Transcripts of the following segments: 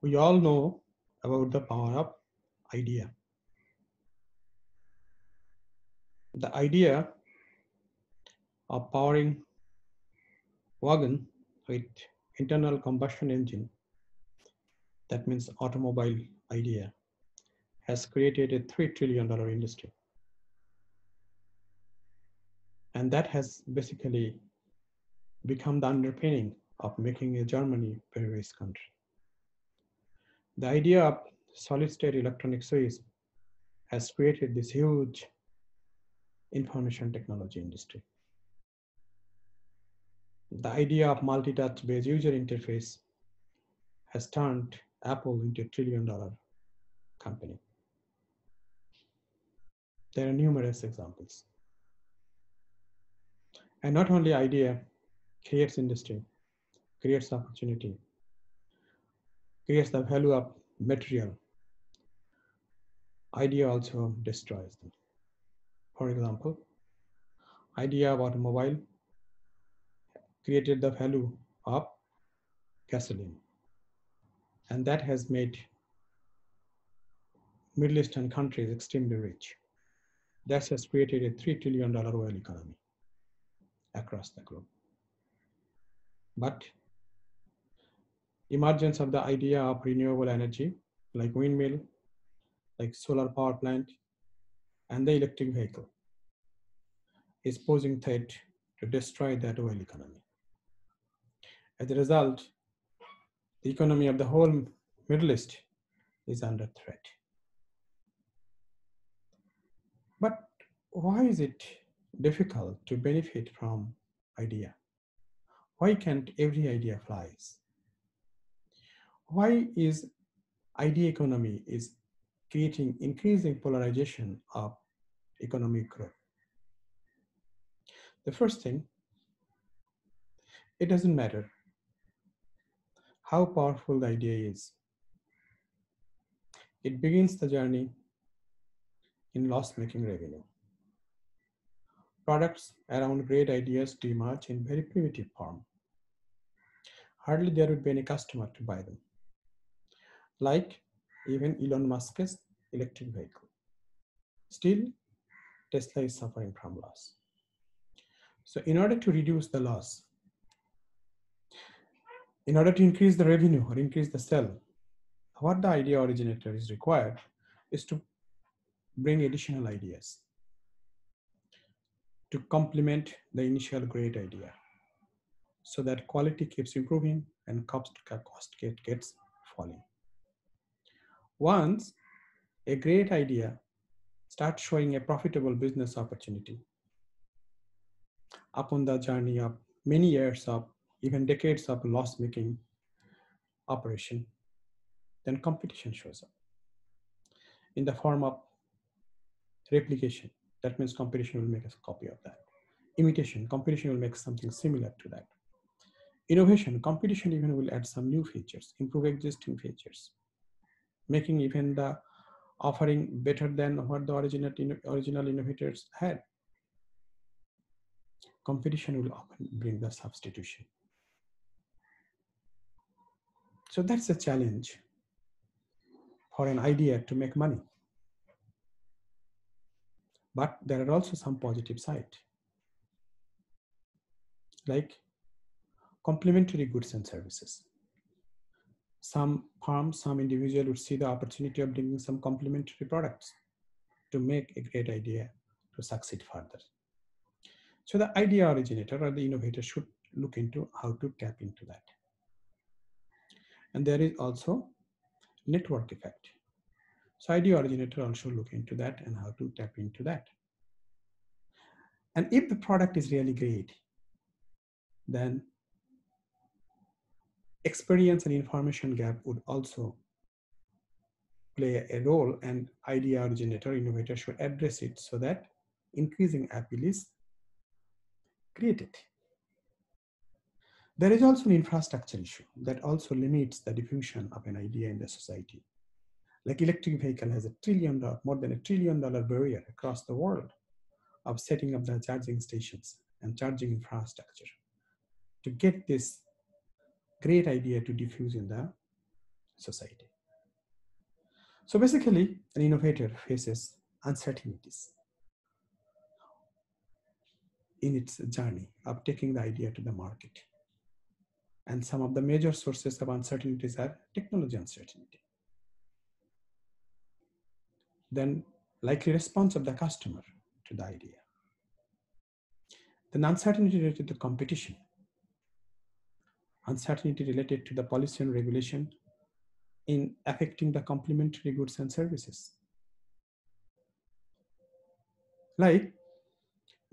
We all know about the power of idea. The idea of powering wagon with internal combustion engine, that means automobile idea, has created a $3 trillion industry. And that has basically become the underpinning of making a Germany very rich country. The idea of solid state electronic switch has created this huge information technology industry. The idea of multi-touch based user interface has turned Apple into a $1 trillion company. There are numerous examples. And not only idea creates industry, creates opportunity, creates the value of material, idea also destroys them. For example, idea of automobile created the value of gasoline, and that has made Middle Eastern countries extremely rich. That has created a $3 trillion oil economy across the globe. But emergence of the idea of renewable energy, like windmill, like solar power plant, and the electric vehicle, is posing threat to destroy that oil economy. As a result, the economy of the whole Middle East is under threat. But why is it difficult to benefit from idea? Why can't every idea flies? Why is idea economy is creating increasing polarization of economic growth? The first thing, it doesn't matter how powerful the idea is. It begins the journey in loss-making revenue. Products around great ideas do emerge in very primitive form. Hardly there would be any customer to buy them. Like even Elon Musk's electric vehicle. Still, Tesla is suffering from loss. So in order to reduce the loss, in order to increase the revenue or increase the sale, what the idea originator is required is to bring additional ideas to complement the initial great idea so that quality keeps improving and cost gets falling. Once a great idea starts showing a profitable business opportunity upon the journey of many years of even decades of loss-making operation, then competition shows up in the form of replication. That means competition will make a copy of that. Imitation, competition will make something similar to that. Innovation, competition even will add some new features, improve existing features, making even the offering better than what the original innovators had. Competition will often bring the substitution. So that's a challenge for an idea to make money. But there are also some positive side, like complementary goods and services. Some firms, some individual would see the opportunity of bringing some complementary products to make a great idea to succeed further. So the idea originator or the innovator should look into how to tap into that. And there is also network effect. So idea originator also look into that and how to tap into that. And if the product is really great, then experience and information gap would also play a role, and idea originator innovator should address it so that increasing appeal is created. There is also an infrastructure issue that also limits the diffusion of an idea in the society. Like electric vehicle has more than $1 trillion barrier across the world of setting up the charging stations and charging infrastructure to get this great idea to diffuse in the society. So basically, an innovator faces uncertainties in its journey of taking the idea to the market. And some of the major sources of uncertainties are technology uncertainty, then likely response of the customer to the idea, then uncertainty related to competition, uncertainty related to the policy and regulation in affecting the complementary goods and services. Like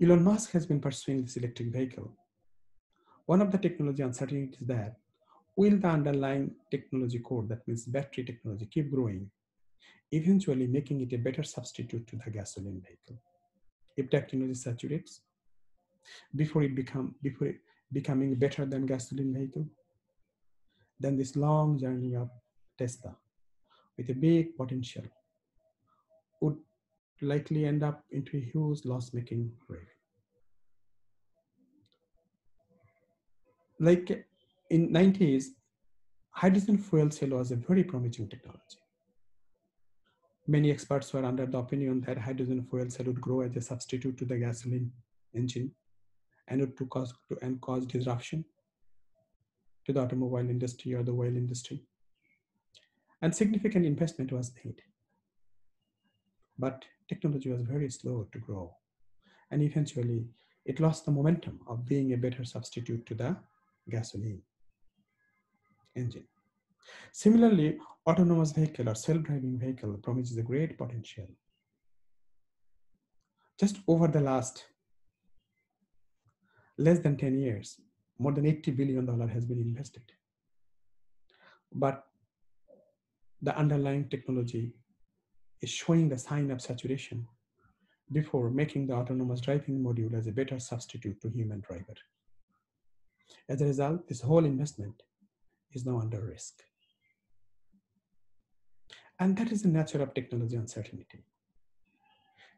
Elon Musk has been pursuing this electric vehicle. One of the technology uncertainties is that will the underlying technology core, that means battery technology, keep growing, eventually making it a better substitute to the gasoline vehicle? If technology saturates before it becoming better than gasoline vehicle, then this long journey of Tesla with a big potential would likely end up into a huge loss-making rate. Like in 90s, hydrogen fuel cell was a very promising technology. Many experts were under the opinion that hydrogen fuel cell would grow as a substitute to the gasoline engine and would cause disruption to the automobile industry or the oil industry. And significant investment was made. But technology was very slow to grow. And eventually, it lost the momentum of being a better substitute to the gasoline engine. Similarly, autonomous vehicle or self-driving vehicle promises a great potential. Just over the last less than 10 years, more than $80 billion has been invested. But the underlying technology is showing the sign of saturation before making the autonomous driving module as a better substitute to human driver. As a result, this whole investment is now under risk. And that is the nature of technology uncertainty.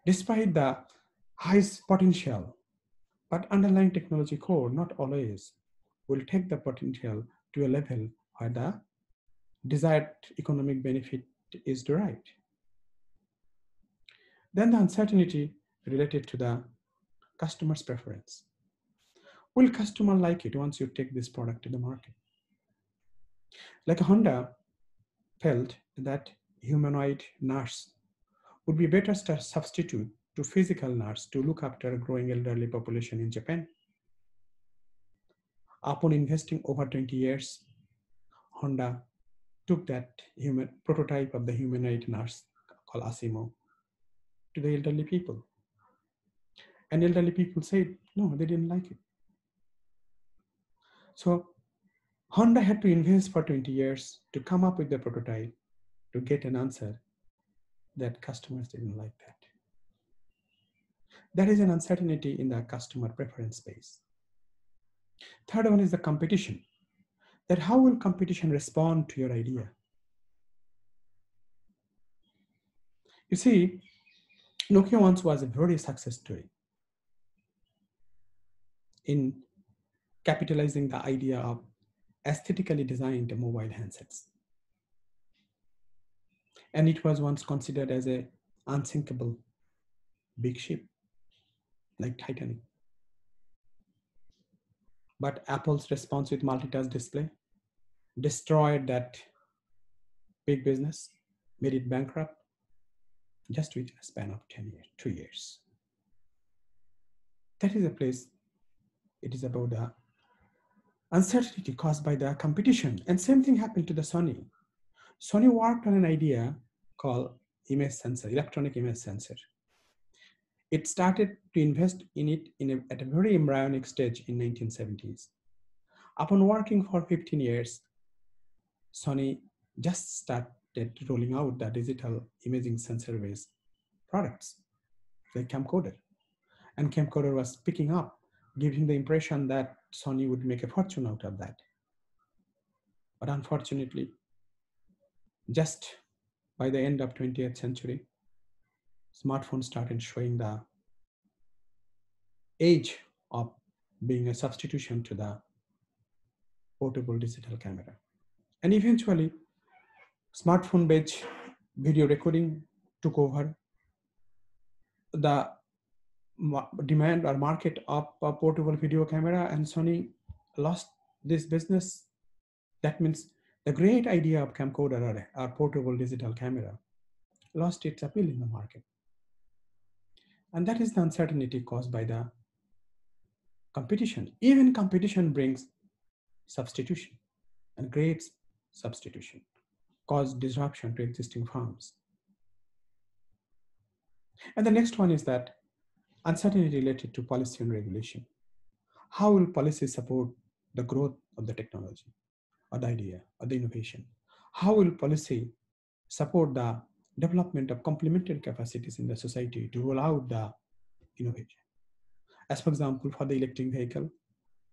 Despite the highest potential, but underlying technology core not always will take the potential to a level where the desired economic benefit is derived. Then the uncertainty related to the customer's preference. Will customer like it once you take this product to the market? Like Honda felt that humanoid nurse would be a better substitute to physical nurse to look after a growing elderly population in Japan. Upon investing over 20 years, Honda took that prototype of the humanoid nurse called Asimo to the elderly people. And elderly people said, no, they didn't like it. So Honda had to invest for 20 years to come up with the prototype to get an answer that customers didn't like that. That is an uncertainty in the customer preference space. Third one is the competition. That how will competition respond to your idea? You see, Nokia once was a very success story in capitalizing the idea of aesthetically designed mobile handsets. And it was once considered as a unsinkable big ship, like Titanic. But Apple's response with multitask display destroyed that big business, made it bankrupt, just within a span of 10 years, 2 years. That is a place, it is about the uncertainty caused by the competition. And same thing happened to the Sony. Sony worked on an idea called image sensor, electronic image sensor. It started to invest in it at a very embryonic stage in 1970s. Upon working for 15 years, Sony just started rolling out the digital imaging sensor-based products, like camcorder. And camcorder was picking up, giving the impression that Sony would make a fortune out of that. But unfortunately, just by the end of 20th century, smartphones started showing the age of being a substitution to the portable digital camera. And eventually, Smartphone-based video recording took over. The demand or market of a portable video camera, and Sony lost this business. That means the great idea of camcorder or portable digital camera lost its appeal in the market. And that is the uncertainty caused by the competition. Even competition brings substitution and creates substitution, cause disruption to existing firms. And the next one is that uncertainty related to policy and regulation. How will policy support the growth of the technology or the idea or the innovation? How will policy support the development of complementary capacities in the society to roll out the innovation? As for example, for the electric vehicle,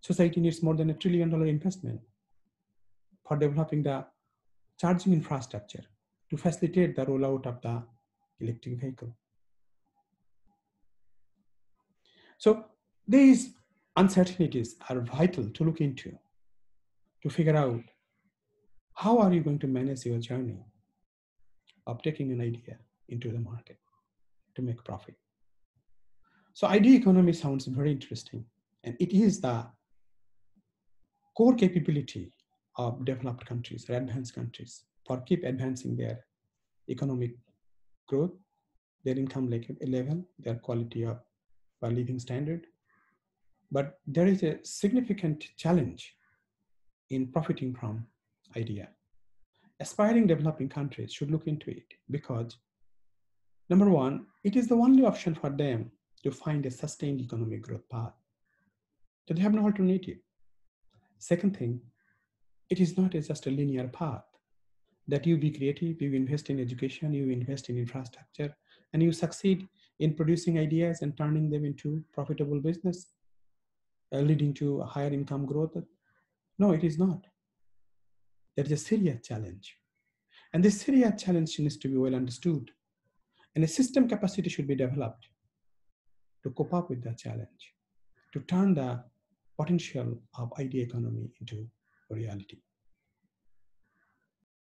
society needs more than $1 trillion investment for developing the charging infrastructure to facilitate the rollout of the electric vehicle. So these uncertainties are vital to look into, to figure out how are you going to manage your journey of taking an idea into the market to make profit. So idea economy sounds very interesting, and it is the core capability of developed countries or advanced countries for keep advancing their economic growth, their income level, their quality of living standard. But there is a significant challenge in profiting from idea. Aspiring developing countries should look into it because, number one, it is the only option for them to find a sustained economic growth path. So they have no alternative. Second thing, it is not just a linear path that you be creative, you invest in education, you invest in infrastructure, and you succeed in producing ideas and turning them into profitable business, leading to a higher income growth. No, it is not. There is a serious challenge. And this serious challenge needs to be well understood. And a system capacity should be developed to cope up with that challenge, to turn the potential of idea economy into a reality.